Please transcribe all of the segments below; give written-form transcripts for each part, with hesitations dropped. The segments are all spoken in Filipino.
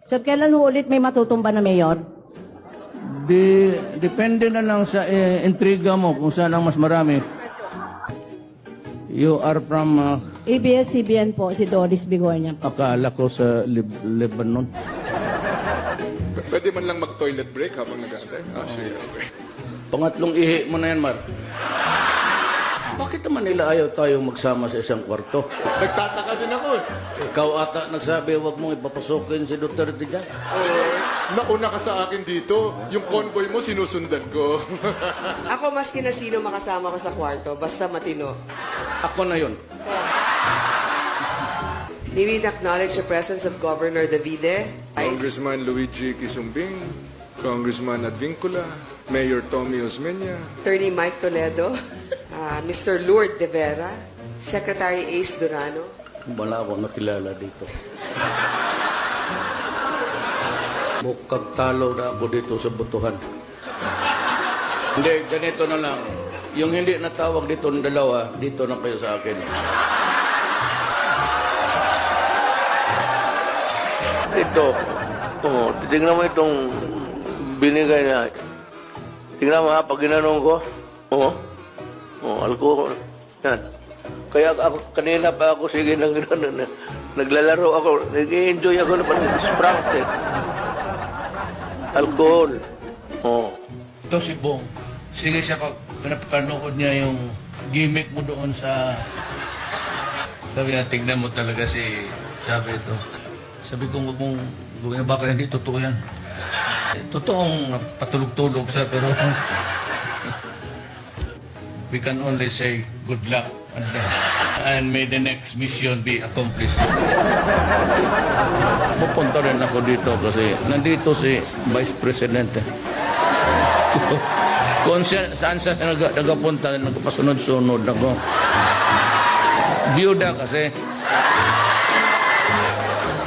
Sir, kailan ho ulit may matutumba na mayor? Depende na lang sa intriga mo kung saan ang mas marami. You are from, ABS-CBN po, si Doris Bigornia. akala ko sa Lebanon. Pwede man lang mag-toilet break habang nag-aantay. Sige. Okay. Pangatlong ihi mo na yan, Mar. Bakit naman nila ayaw tayo magsama sa isang kwarto? Nagtataka din ako. Ikaw ata nagsabi, huwag mong ipapasukin si Duterte dyan. Nauna ka sa akin dito. Yung convoy mo, sinusundan ko. Ako maski na sino makasama ko sa kwarto, basta matino. Ako na yun. May we acknowledge the presence of Governor Davide, Congressman Luigi Quisumbing, Congressman Advincula, Mayor Tommy Osmeña, Attorney Mike Toledo, Mr. Lourdes De Vera, Secretary Ace Durano. Wala akong nakilala dito. Mukhang talo na ako dito sa butuhan. Hindi, ganito na lang. Yung hindi natawag dito ng dalawa, dito na kayo sa akin. Ito, tingnan mo itong binigay na. Tingnan mo ha, pag ginanong ko, alcohol. Yan. Kaya ako, kanina pa ako, sige, naglalaro ako, nag-enjoy ako na pati Sprite eh. Alcohol. Ito si Bong. Sige siya pag pinapanood niya yung gimmick mo doon sa... Sabi niya, tignan mo talaga si Sabi ito. Sabi ko, huwag mong gawin na baka hindi totoo yan. Totoong patulog-tulog siya, pero... We can only say good luck and may the next mission be accomplished. Pupunta rin ako dito kasi nandito si Vice President. Kung saan siya nagapunta, nagpasunod-sunod ako. Biyuda kasi.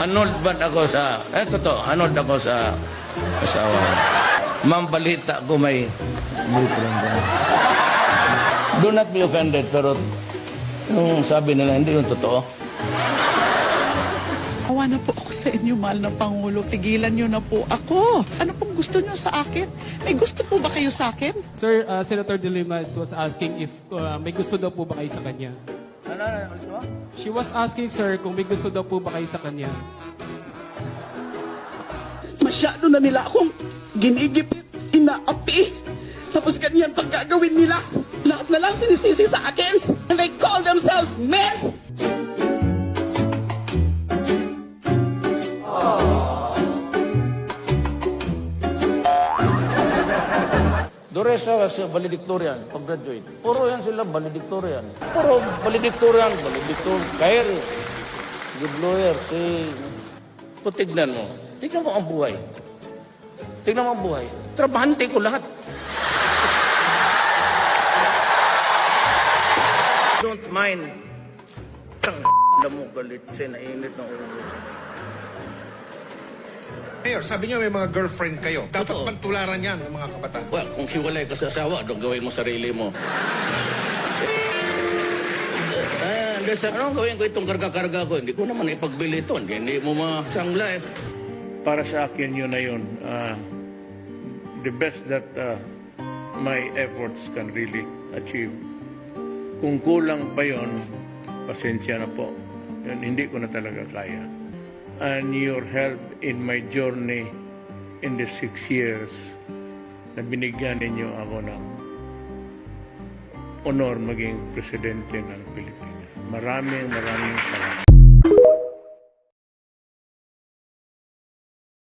Annulled ba ako sa... totoo, annulled ako sa asawa. Mambalita ko may... Do not be offended, pero yung sabi nila, hindi yung totoo. Awa na po ako sa inyo, mahal na Pangulo. Tigilan niyo na po ako. Ano pong gusto niyo sa akin? May gusto po ba kayo sa akin? Sir, Senator De Lima was asking if may gusto daw po ba kayo sa kanya. Ano? She was asking, sir, kung may gusto daw po ba kayo sa kanya. Masyado na nila akong ginigipit, inaapi. Tapos ganyan pang gagawin nila. Lahat na lang sinisisi sa akin. And they call themselves men. Doresa was valedictorian, pag-graduate. Puro yan sila valedictorian. Puro valedictorian. Kairi, good lawyer, si... So, tignan mo. Tignan mo ang buhay. Tignan mo ang buhay. Trabahante ko lahat. Don't mind. Tang na mo galit siya, nainit ng ulo. Mayor, sabi niyo may mga girlfriend kayo. Dapat Totoo. pantularan yan ng mga kabataan. Well, kung hiwalay ka sa asawa, doon gawin mo sarili mo. Anong gawin ko itong karga-karga ko? Hindi ko naman ipagbili ito. Hindi mo masangla eh. Para sa akin yun na yun. The best that my efforts can really achieve. Kung kulang pa yun, pasensya na po. Yun, hindi ko na talaga kaya. And your help in my journey in the 6 years na binigyan ninyo ako ng honor maging presidente ng Pilipinas. Maraming salamat.